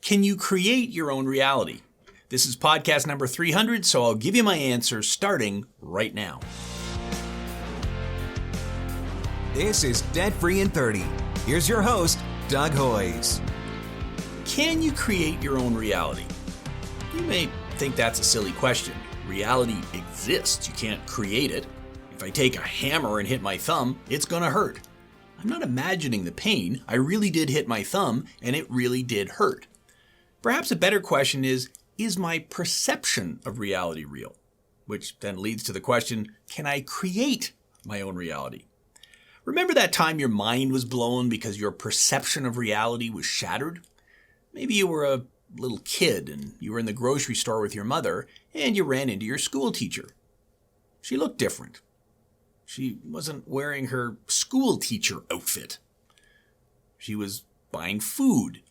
Can you create your own reality? This is podcast number 300, so I'll give you my answer starting right now. This is Debt Free in 30. Here's your host, Doug Hoyes. Can you create your own reality? You may think that's a silly question. Reality exists. You can't create it. If I take a hammer and hit my thumb, it's going to hurt. I'm not imagining the pain. I really did hit my thumb, and it really did hurt. Perhaps a better question is my perception of reality real? Which then leads to the question, can I create my own reality? Remember that time your mind was blown because your perception of reality was shattered? Maybe you were a little kid and you were in the grocery store with your mother and you ran into your school teacher. She looked different. She wasn't wearing her school teacher outfit. She was buying food.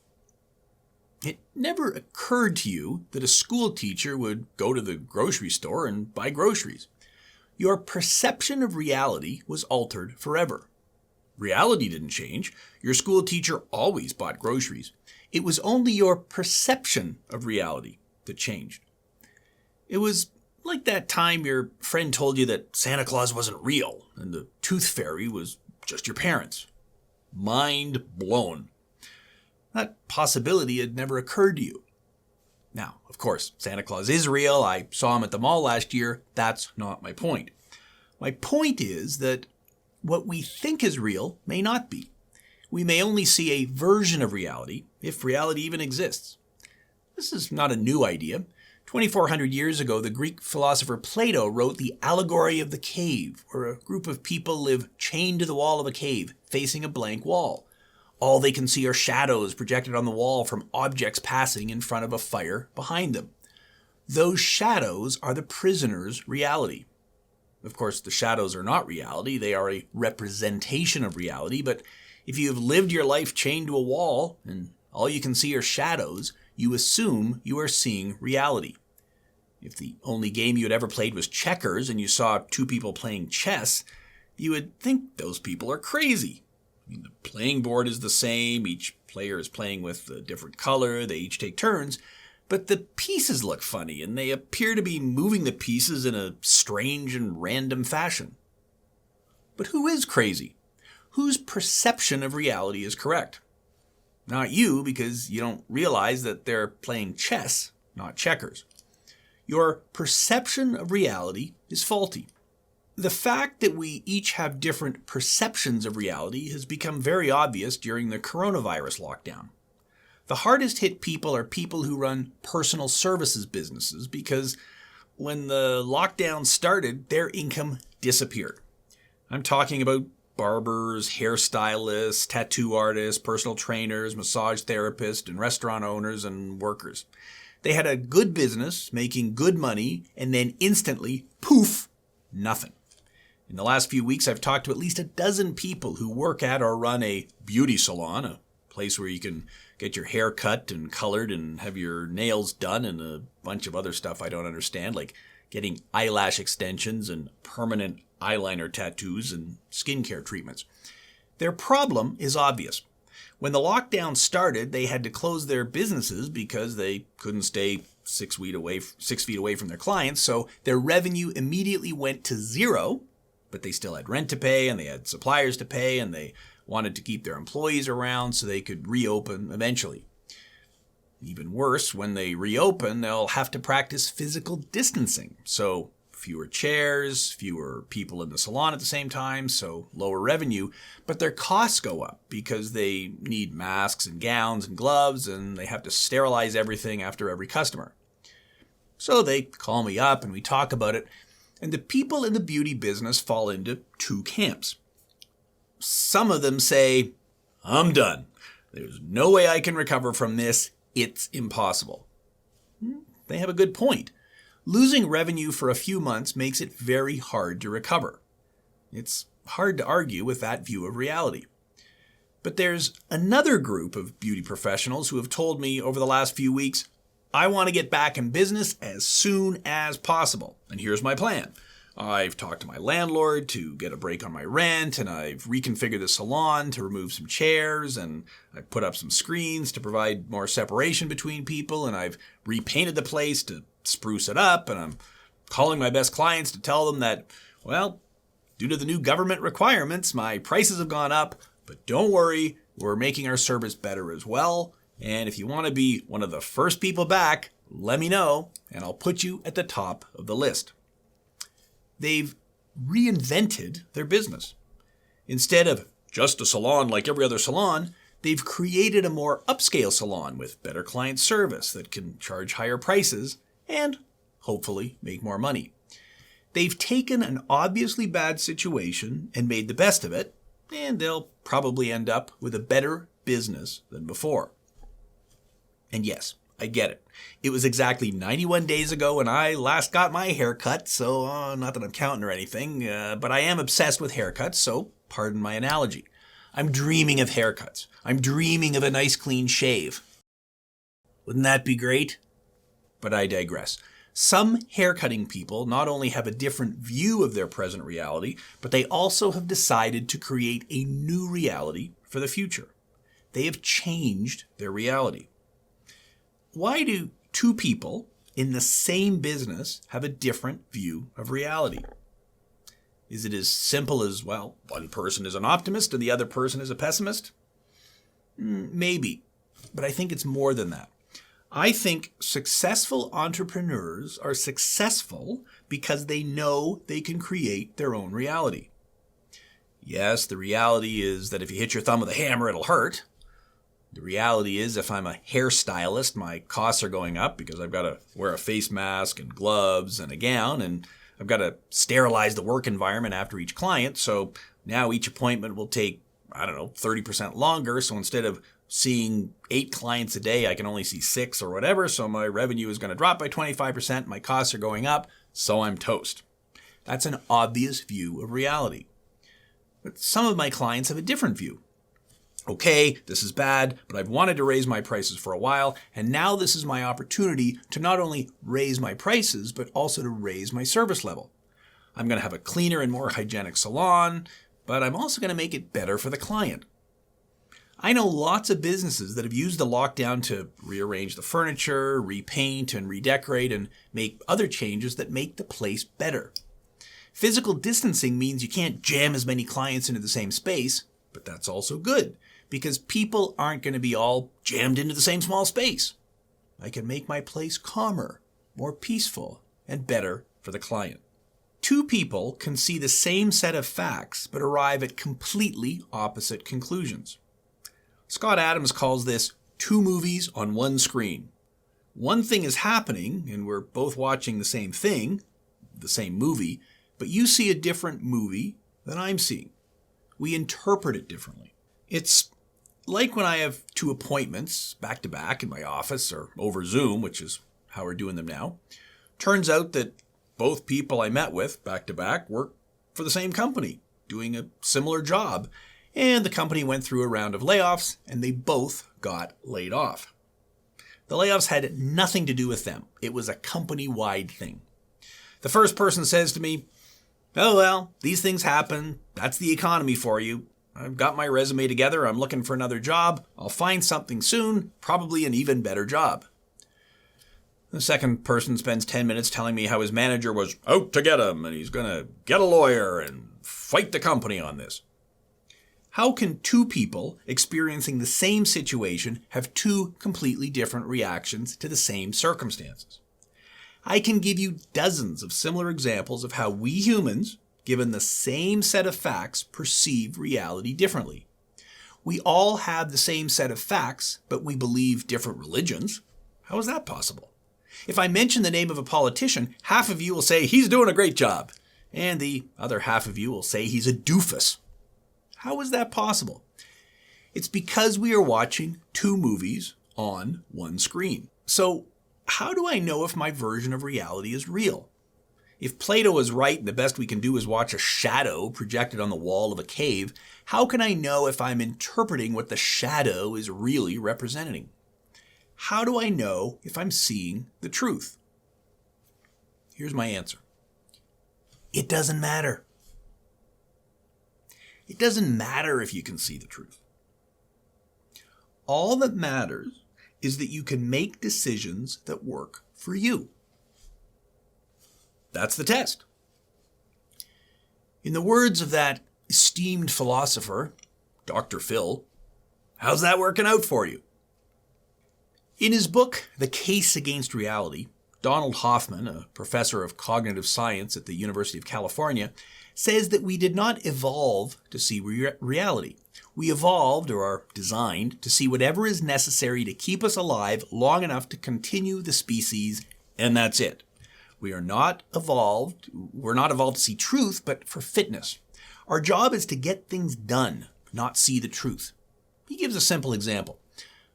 It never occurred to you that a school teacher would go to the grocery store and buy groceries. Your perception of reality was altered forever. Reality didn't change. Your school teacher always bought groceries. It was only your perception of reality that changed. It was like that time your friend told you that Santa Claus wasn't real and the tooth fairy was just your parents. Mind blown. That possibility had never occurred to you. Now, of course, Santa Claus is real. I saw him at the mall last year. That's not my point. My point is that what we think is real may not be. We may only see a version of reality, if reality even exists. This is not a new idea. 2,400 years ago, the Greek philosopher Plato wrote The Allegory of the Cave, where a group of people live chained to the wall of a cave, facing a blank wall. All they can see are shadows projected on the wall from objects passing in front of a fire behind them. Those shadows are the prisoner's reality. Of course, the shadows are not reality. They are a representation of reality. But if you have lived your life chained to a wall and all you can see are shadows, you assume you are seeing reality. If the only game you had ever played was checkers and you saw two people playing chess, you would think those people are crazy. The playing board is the same, each player is playing with a different color, they each take turns, but the pieces look funny and they appear to be moving the pieces in a strange and random fashion. But who is crazy? Whose perception of reality is correct? Not you, because you don't realize that they're playing chess, not checkers. Your perception of reality is faulty. The fact that we each have different perceptions of reality has become very obvious during the coronavirus lockdown. The hardest hit people are people who run personal services businesses because when the lockdown started, their income disappeared. I'm talking about barbers, hairstylists, tattoo artists, personal trainers, massage therapists, and restaurant owners and workers. They had a good business, making good money, and then instantly, poof, nothing. In the last few weeks, I've talked to at least a dozen people who work at or run a beauty salon, a place where you can get your hair cut and colored and have your nails done and a bunch of other stuff I don't understand, like getting eyelash extensions and permanent eyeliner tattoos and skincare treatments. Their problem is obvious. When the lockdown started, they had to close their businesses because they couldn't stay 6 feet away from their clients, so their revenue immediately went to zero. But they still had rent to pay and they had suppliers to pay and they wanted to keep their employees around so they could reopen eventually. Even worse, when they reopen, they'll have to practice physical distancing. So fewer chairs, fewer people in the salon at the same time, so lower revenue. But their costs go up because they need masks and gowns and gloves and they have to sterilize everything after every customer. So they call me up and we talk about it. And the people in the beauty business fall into two camps. Some of them say, I'm done. There's no way I can recover from this. It's impossible. They have a good point. Losing revenue for a few months makes it very hard to recover. It's hard to argue with that view of reality. But there's another group of beauty professionals who have told me over the last few weeks, I want to get back in business as soon as possible. And here's my plan. I've talked to my landlord to get a break on my rent, and I've reconfigured the salon to remove some chairs, and I've put up some screens to provide more separation between people, and I've repainted the place to spruce it up, and I'm calling my best clients to tell them that, well, due to the new government requirements, my prices have gone up, but don't worry, we're making our service better as well, and if you want to be one of the first people back, let me know, and I'll put you at the top of the list. They've reinvented their business. Instead of just a salon like every other salon, they've created a more upscale salon with better client service that can charge higher prices and hopefully make more money. They've taken an obviously bad situation and made the best of it, and they'll probably end up with a better business than before. And yes, I get it. It was exactly 91 days ago when I last got my hair cut, so not that I'm counting or anything, but I am obsessed with haircuts, so pardon my analogy. I'm dreaming of haircuts. I'm dreaming of a nice clean shave. Wouldn't that be great? But I digress. Some haircutting people not only have a different view of their present reality, but they also have decided to create a new reality for the future. They have changed their reality. Why do two people in the same business have a different view of reality? Is it as simple as, well, one person is an optimist and the other person is a pessimist? Maybe, but I think it's more than that. I think successful entrepreneurs are successful because they know they can create their own reality. Yes, the reality is that if you hit your thumb with a hammer, it'll hurt. The reality is if I'm a hairstylist, my costs are going up because I've got to wear a face mask and gloves and a gown, and I've got to sterilize the work environment after each client. So now each appointment will take, 30% longer. So instead of seeing 8 clients a day, I can only see 6 or whatever. So my revenue is going to drop by 25%. My costs are going up. So I'm toast. That's an obvious view of reality. But some of my clients have a different view. Okay, this is bad, but I've wanted to raise my prices for a while, and now this is my opportunity to not only raise my prices, but also to raise my service level. I'm going to have a cleaner and more hygienic salon, but I'm also going to make it better for the client. I know lots of businesses that have used the lockdown to rearrange the furniture, repaint and redecorate, and make other changes that make the place better. Physical distancing means you can't jam as many clients into the same space, but that's also good, because people aren't going to be all jammed into the same small space. I can make my place calmer, more peaceful, and better for the client. Two people can see the same set of facts but arrive at completely opposite conclusions. Scott Adams calls this 2 movies on one screen. One thing is happening, and we're both watching the same thing, the same movie, but you see a different movie than I'm seeing. We interpret it differently. It's like when I have 2 appointments back to back in my office or over Zoom, which is how we're doing them now. Turns out that both people I met with back to back work for the same company, doing a similar job. And the company went through a round of layoffs, and they both got laid off. The layoffs had nothing to do with them. It was a company-wide thing. The first person says to me, "Oh, well, these things happen. That's the economy for you. I've got my resume together. I'm looking for another job. I'll find something soon, probably an even better job." The second person spends 10 minutes telling me how his manager was out to get him and he's going to get a lawyer and fight the company on this. How can 2 people experiencing the same situation have 2 completely different reactions to the same circumstances? I can give you dozens of similar examples of how we humans, given the same set of facts, perceive reality differently. We all have the same set of facts, but we believe different religions. How is that possible? If I mention the name of a politician, half of you will say he's doing a great job, and the other half of you will say he's a doofus. How is that possible? It's because we are watching 2 movies on one screen. So how do I know if my version of reality is real? If Plato is right and the best we can do is watch a shadow projected on the wall of a cave, how can I know if I'm interpreting what the shadow is really representing? How do I know if I'm seeing the truth? Here's my answer. It doesn't matter. It doesn't matter if you can see the truth. All that matters is that you can make decisions that work for you. That's the test. In the words of that esteemed philosopher, Dr. Phil, how's that working out for you? In his book, The Case Against Reality, Donald Hoffman, a professor of cognitive science at the University of California, says that we did not evolve to see reality. We evolved, or are designed, to see whatever is necessary to keep us alive long enough to continue the species, and that's it. We're not evolved to see truth, but for fitness. Our job is to get things done, not see the truth. He gives a simple example.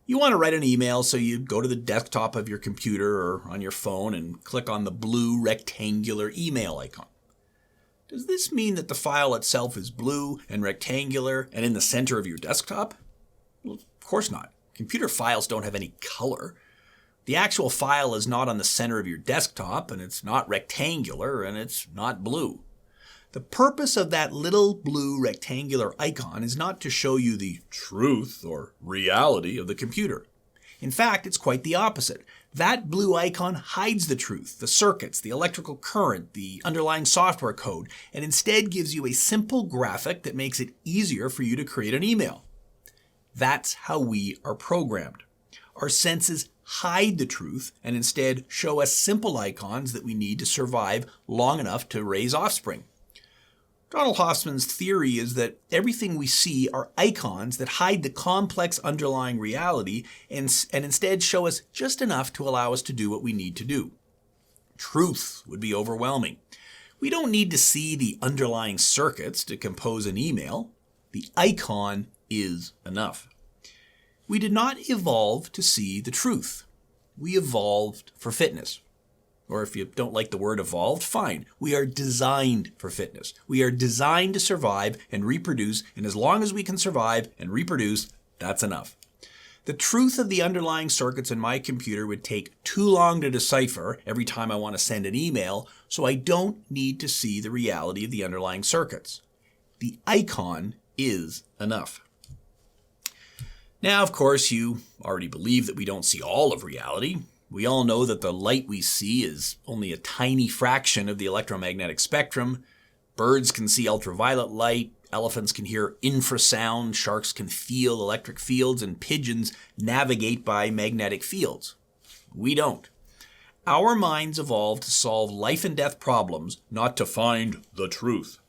You want to write an email, so you go to the desktop of your computer or on your phone and click on the blue rectangular email icon. Does this mean that the file itself is blue and rectangular and in the center of your desktop? Well, of course not. Computer files don't have any color. The actual file is not on the center of your desktop, and it's not rectangular, and it's not blue. The purpose of that little blue rectangular icon is not to show you the truth or reality of the computer. In fact, it's quite the opposite. That blue icon hides the truth, the circuits, the electrical current, the underlying software code, and instead gives you a simple graphic that makes it easier for you to create an email. That's how we are programmed. Our senses hide the truth and instead show us simple icons that we need to survive long enough to raise offspring. Donald Hoffman's theory is that everything we see are icons that hide the complex underlying reality and instead show us just enough to allow us to do what we need to do. Truth would be overwhelming. We don't need to see the underlying circuits to compose an email. The icon is enough. We did not evolve to see the truth. We evolved for fitness. Or if you don't like the word evolved, fine. We are designed for fitness. We are designed to survive and reproduce, and as long as we can survive and reproduce, that's enough. The truth of the underlying circuits in my computer would take too long to decipher every time I want to send an email, so I don't need to see the reality of the underlying circuits. The icon is enough. Now, of course, you already believe that we don't see all of reality. We all know that the light we see is only a tiny fraction of the electromagnetic spectrum. Birds can see ultraviolet light, elephants can hear infrasound, sharks can feel electric fields, and pigeons navigate by magnetic fields. We don't. Our minds evolved to solve life and death problems, not to find the truth.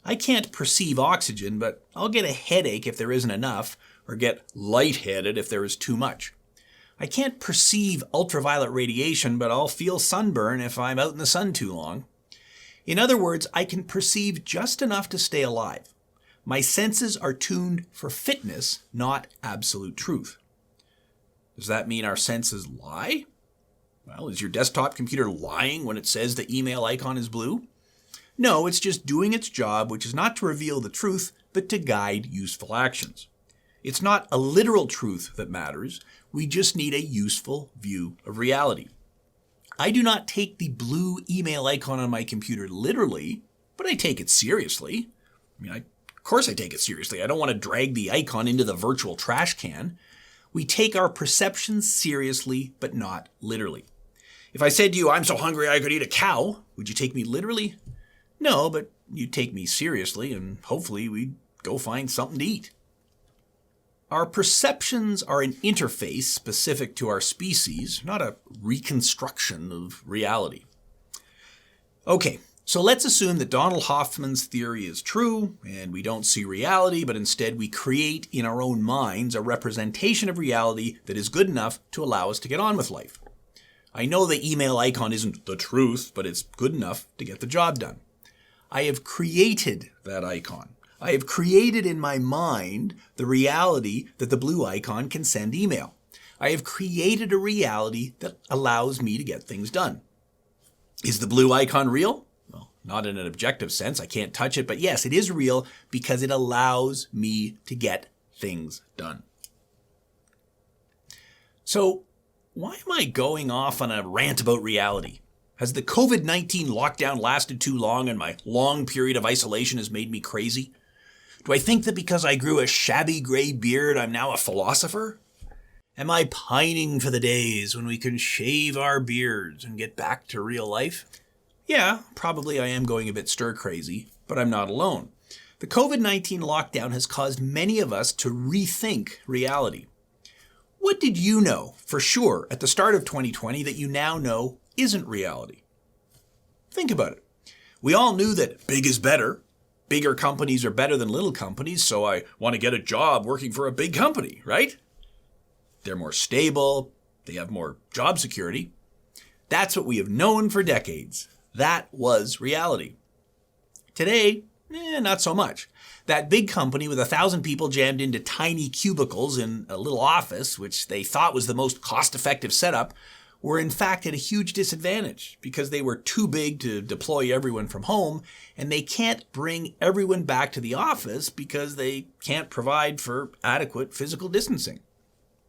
I can't perceive oxygen, but I'll get a headache if there isn't enough, or get lightheaded if there is too much. I can't perceive ultraviolet radiation, but I'll feel sunburn if I'm out in the sun too long. In other words, I can perceive just enough to stay alive. My senses are tuned for fitness, not absolute truth. Does that mean our senses lie? Well, is your desktop computer lying when it says the email icon is blue? No, it's just doing its job, which is not to reveal the truth, but to guide useful actions. It's not a literal truth that matters. We just need a useful view of reality. I do not take the blue email icon on my computer literally, but I take it seriously. Of course I take it seriously. I don't want to drag the icon into the virtual trash can. We take our perceptions seriously, but not literally. If I said to you, I'm so hungry I could eat a cow, would you take me literally? No, but you'd take me seriously, and hopefully we'd go find something to eat. Our perceptions are an interface specific to our species, not a reconstruction of reality. Okay, so let's assume that Donald Hoffman's theory is true, and we don't see reality, but instead we create in our own minds a representation of reality that is good enough to allow us to get on with life. I know the email icon isn't the truth, but it's good enough to get the job done. I have created that icon. I have created in my mind the reality that the blue icon can send email. I have created a reality that allows me to get things done. Is the blue icon real? Well, not in an objective sense. I can't touch it, but yes, it is real because it allows me to get things done. So, why am I going off on a rant about reality? Has the COVID-19 lockdown lasted too long and my long period of isolation has made me crazy? Do I think that because I grew a shabby gray beard, I'm now a philosopher? Am I pining for the days when we can shave our beards and get back to real life? Yeah, probably I am going a bit stir-crazy, but I'm not alone. The COVID-19 lockdown has caused many of us to rethink reality. What did you know for sure at the start of 2020 that you now know isn't reality? Think about it. We all knew that big is better. Bigger companies are better than little companies, so I want to get a job working for a big company, right? They're more stable. They have more job security. That's what we have known for decades. That was reality. Today, not so much. That big company with 1,000 people jammed into tiny cubicles in a little office, which they thought was the most cost-effective setup, were in fact at a huge disadvantage because they were too big to deploy everyone from home, and they can't bring everyone back to the office because they can't provide for adequate physical distancing.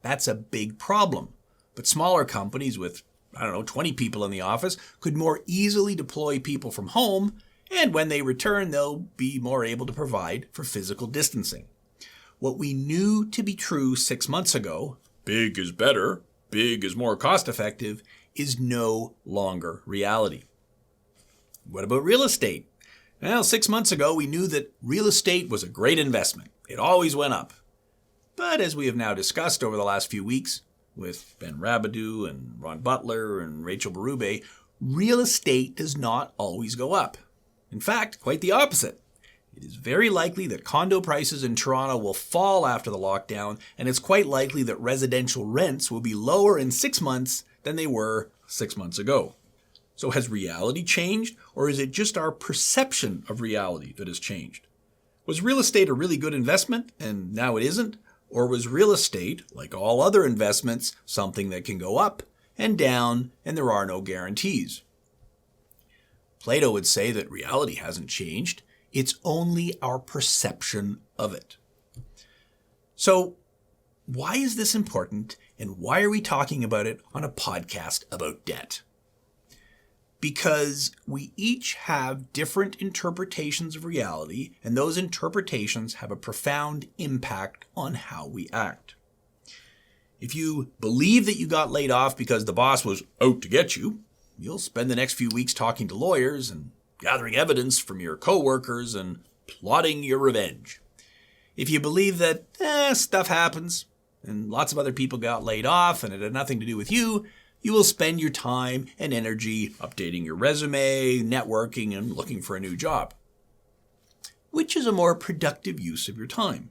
That's a big problem. But smaller companies with, 20 people in the office could more easily deploy people from home, and when they return, they'll be more able to provide for physical distancing. What we knew to be true 6 months ago, big is better, big is more cost-effective, is no longer reality. What about real estate? Well, 6 months ago, we knew that real estate was a great investment. It always went up. But as we have now discussed over the last few weeks with Ben Rabideau and Ron Butler and Rachel Berube, real estate does not always go up. In fact, quite the opposite. It is very likely that condo prices in Toronto will fall after the lockdown, and it's quite likely that residential rents will be lower in 6 months than they were 6 months ago. So has reality changed, or is it just our perception of reality that has changed? Was real estate a really good investment, and now it isn't? Or was real estate, like all other investments, something that can go up and down, and there are no guarantees? Plato would say that reality hasn't changed. It's only our perception of it. So, why is this important, and why are we talking about it on a podcast about debt? Because we each have different interpretations of reality, and those interpretations have a profound impact on how we act. If you believe that you got laid off because the boss was out to get you, you'll spend the next few weeks talking to lawyers and gathering evidence from your coworkers and plotting your revenge. If you believe that stuff happens and lots of other people got laid off and it had nothing to do with you, you will spend your time and energy updating your resume, networking, and looking for a new job. Which is a more productive use of your time?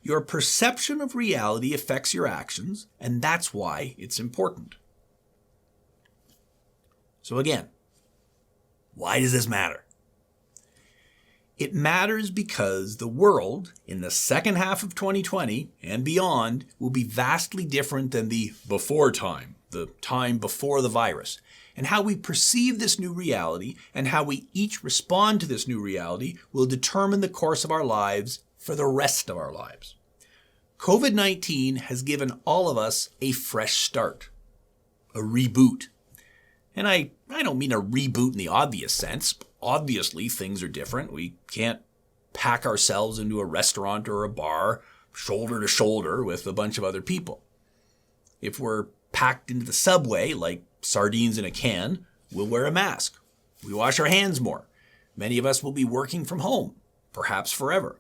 Your perception of reality affects your actions, and that's why it's important. So again, why does this matter? It matters because the world in the second half of 2020 and beyond will be vastly different than the before time, the time before the virus. And how we perceive this new reality and how we each respond to this new reality will determine the course of our lives for the rest of our lives. COVID-19 has given all of us a fresh start, a reboot. And I don't mean a reboot in the obvious sense. Obviously, things are different. We can't pack ourselves into a restaurant or a bar shoulder to shoulder with a bunch of other people. If we're packed into the subway like sardines in a can, we'll wear a mask. We wash our hands more. Many of us will be working from home, perhaps forever.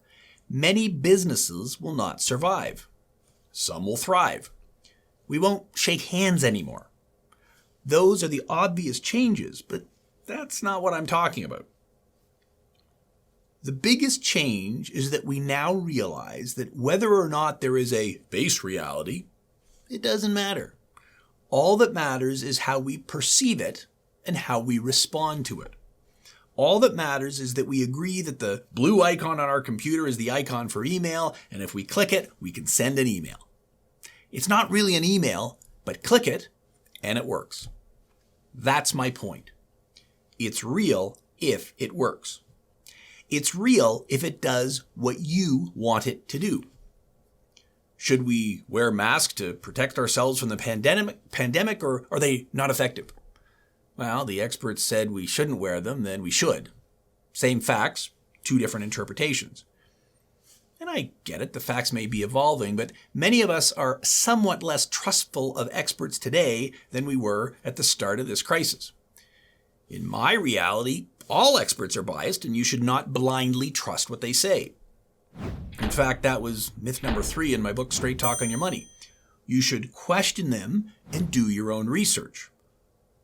Many businesses will not survive. Some will thrive. We won't shake hands anymore. Those are the obvious changes, but that's not what I'm talking about. The biggest change is that we now realize that whether or not there is a base reality, it doesn't matter. All that matters is how we perceive it and how we respond to it. All that matters is that we agree that the blue icon on our computer is the icon for email, and if we click it, we can send an email. It's not really an email, but click it, and it works. That's my point. It's real if it works. It's real if it does what you want it to do. Should we wear masks to protect ourselves from the pandemic, or are they not effective? Well, the experts said we shouldn't wear them, then we should. Same facts, two different interpretations. And I get it, the facts may be evolving, but many of us are somewhat less trustful of experts today than we were at the start of this crisis. In my reality, all experts are biased, and you should not blindly trust what they say. In fact, that was myth number 3 in my book, Straight Talk on Your Money. You should question them and do your own research.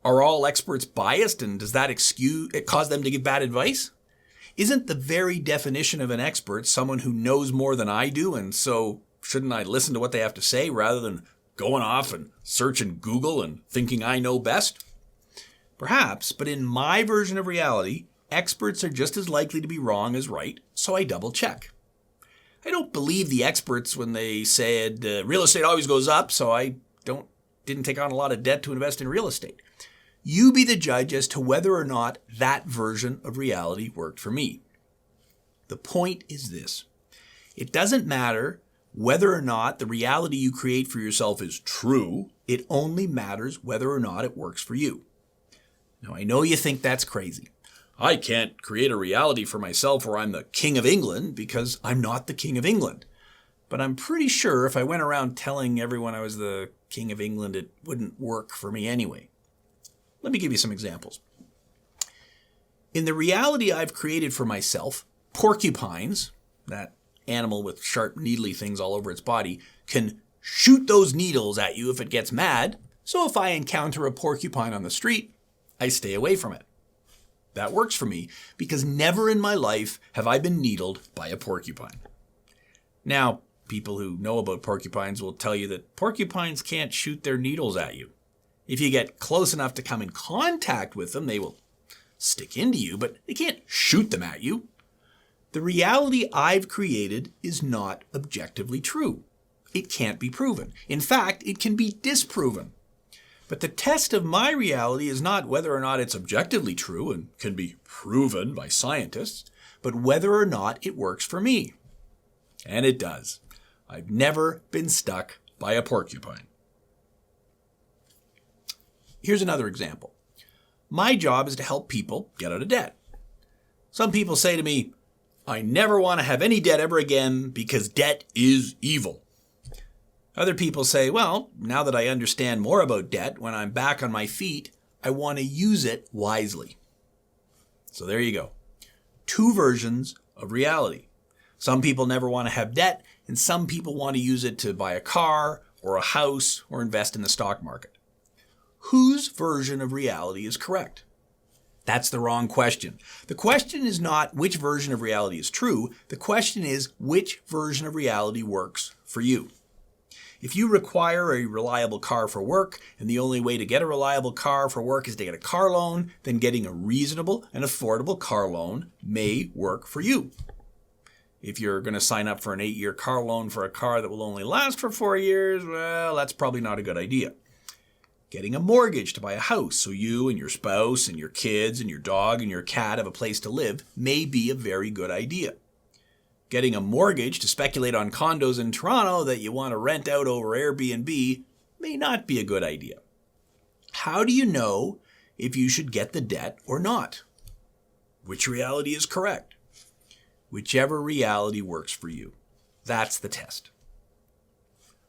Are all experts biased, and does that cause them to give bad advice? Isn't the very definition of an expert someone who knows more than I do, and so shouldn't I listen to what they have to say rather than going off and searching Google and thinking I know best? Perhaps, but in my version of reality, experts are just as likely to be wrong as right, so I double check. I don't believe the experts when they said real estate always goes up, so I didn't take on a lot of debt to invest in real estate. You be the judge as to whether or not that version of reality worked for me. The point is this. It doesn't matter whether or not the reality you create for yourself is true. It only matters whether or not it works for you. Now, I know you think that's crazy. I can't create a reality for myself where I'm the King of England because I'm not the King of England. But I'm pretty sure if I went around telling everyone I was the King of England, it wouldn't work for me anyway. Let me give you some examples. In the reality I've created for myself, porcupines, that animal with sharp needly things all over its body, can shoot those needles at you if it gets mad. So if I encounter a porcupine on the street, I stay away from it. That works for me because never in my life have I been needled by a porcupine. Now, people who know about porcupines will tell you that porcupines can't shoot their needles at you. If you get close enough to come in contact with them, they will stick into you, but they can't shoot them at you. The reality I've created is not objectively true. It can't be proven. In fact, it can be disproven. But the test of my reality is not whether or not it's objectively true and can be proven by scientists, but whether or not it works for me. And it does. I've never been stuck by a porcupine. Here's another example. My job is to help people get out of debt. Some people say to me, I never want to have any debt ever again because debt is evil. Other people say, well, now that I understand more about debt, when I'm back on my feet, I want to use it wisely. So there you go. Two versions of reality. Some people never want to have debt, and some people want to use it to buy a car or a house or invest in the stock market. Whose version of reality is correct? That's the wrong question. The question is not which version of reality is true. The question is which version of reality works for you. If you require a reliable car for work, and the only way to get a reliable car for work is to get a car loan, then getting a reasonable and affordable car loan may work for you. If you're going to sign up for an 8-year car loan for a car that will only last for 4 years, well, that's probably not a good idea. Getting a mortgage to buy a house so you and your spouse and your kids and your dog and your cat have a place to live may be a very good idea. Getting a mortgage to speculate on condos in Toronto that you want to rent out over Airbnb may not be a good idea. How do you know if you should get the debt or not? Which reality is correct? Whichever reality works for you. That's the test.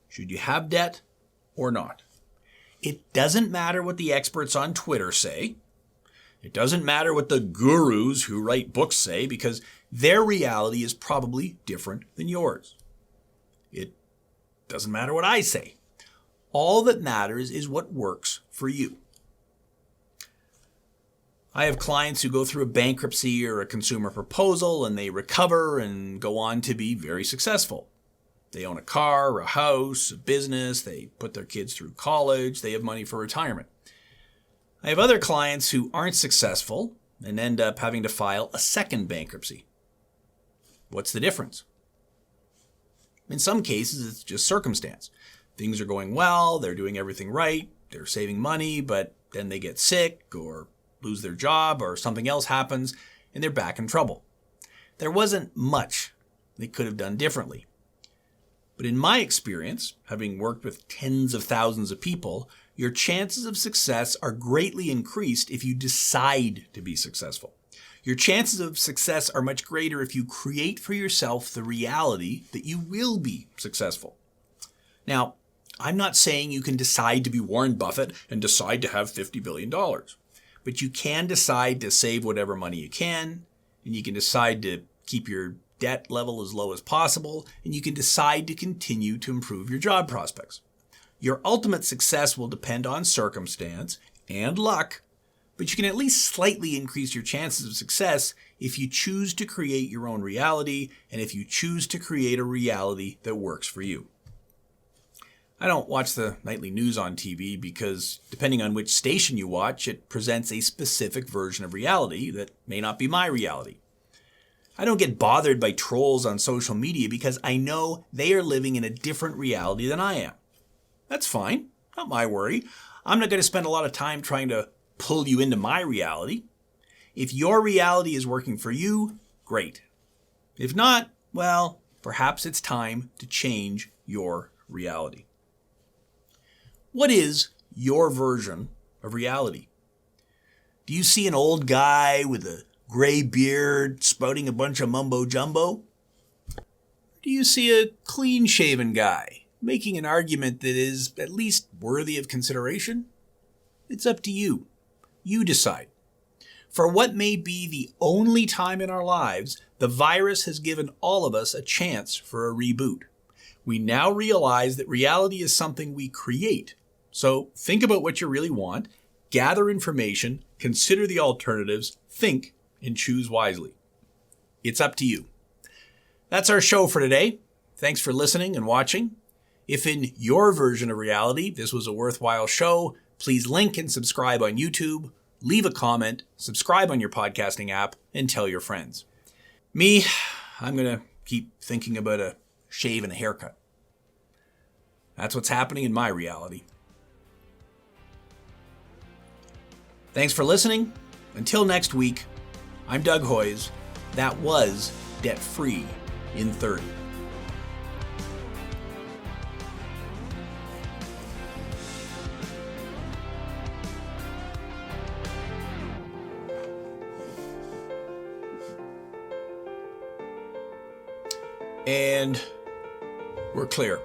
Should you have debt or not? It doesn't matter what the experts on Twitter say. It doesn't matter what the gurus who write books say because their reality is probably different than yours. It doesn't matter what I say. All that matters is what works for you. I have clients who go through a bankruptcy or a consumer proposal and they recover and go on to be very successful. They own a car, a house, a business, they put their kids through college, they have money for retirement. I have other clients who aren't successful and end up having to file a second bankruptcy. What's the difference? In some cases, it's just circumstance. Things are going well, they're doing everything right, they're saving money, but then they get sick or lose their job or something else happens and they're back in trouble. There wasn't much they could have done differently. But in my experience, having worked with tens of thousands of people, Your chances of success are greatly increased if you decide to be successful. Your chances of success are much greater if you create for yourself the reality that you will be successful. Now, I'm not saying you can decide to be Warren Buffett and decide to have $50 billion, but you can decide to save whatever money you can, and you can decide to keep your debt level as low as possible, and you can decide to continue to improve your job prospects. Your ultimate success will depend on circumstance and luck, but you can at least slightly increase your chances of success if you choose to create your own reality and if you choose to create a reality that works for you. I don't watch the nightly news on TV because, depending on which station you watch, it presents a specific version of reality that may not be my reality. I don't get bothered by trolls on social media because I know they are living in a different reality than I am. That's fine, not my worry. I'm not going to spend a lot of time trying to pull you into my reality. If your reality is working for you, great. If not, well, perhaps it's time to change your reality. What is your version of reality? Do you see an old guy with a gray beard spouting a bunch of mumbo jumbo? Do you see a clean-shaven guy making an argument that is at least worthy of consideration? It's up to you. You decide. For what may be the only time in our lives, the virus has given all of us a chance for a reboot. We now realize that reality is something we create. So think about what you really want, gather information, consider the alternatives, think, and choose wisely. It's up to you. That's our show for today. Thanks for listening and watching. If in your version of reality this was a worthwhile show, please link and subscribe on YouTube, leave a comment, subscribe on your podcasting app, and tell your friends. Me, I'm going to keep thinking about a shave and a haircut. That's what's happening in my reality. Thanks for listening. Until next week, I'm Doug Hoyes. That was Debt Free in 30. And we're clear.